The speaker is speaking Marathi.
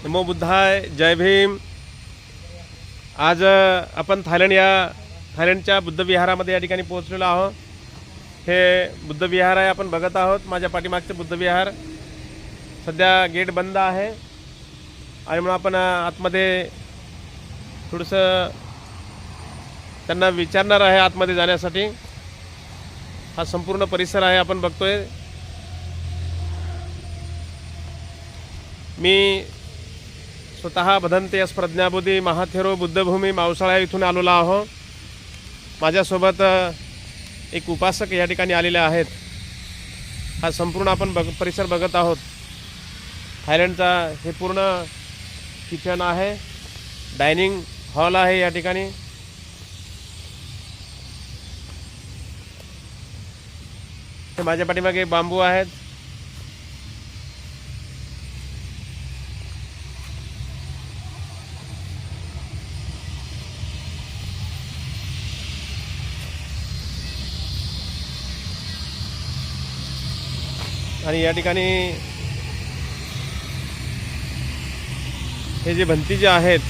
नमो बुद्धाय, जय भीम। आज आपण थायलंडच्या बुद्ध विहारामध्ये या ठिकाणी पोहोचलेलो आहोत। हे बुद्ध विहार आहे, आपण बघत आहोत माझ्या पाठीमागचे बुद्ध विहार। सध्या गेट बंद आहे आणि म्हणून आपण आतमध्ये थोडंसं त्यांना विचारणार आहे आतमध्ये जाण्यासाठी। हा संपूर्ण परिसर आहे आपण बघतोय। मी स्वतः भदंतेयस प्रज्ञाबुद्धी महाथेरो बुद्धभूमी मावसाळा इथून आलेलो आहो। माझ्यासोबत एक उपासक या ठिकाणी आलेले आहेत। हा संपूर्ण आपण परिसर बघत आहोत। थायलंडचा हे पूर्ण किचन आहे, डायनिंग हॉल आहे या ठिकाणी। हे माझ्या पाठीमागे बांबू आहेत। आणि या ठिकाणी हे जे भिंती जे आहेत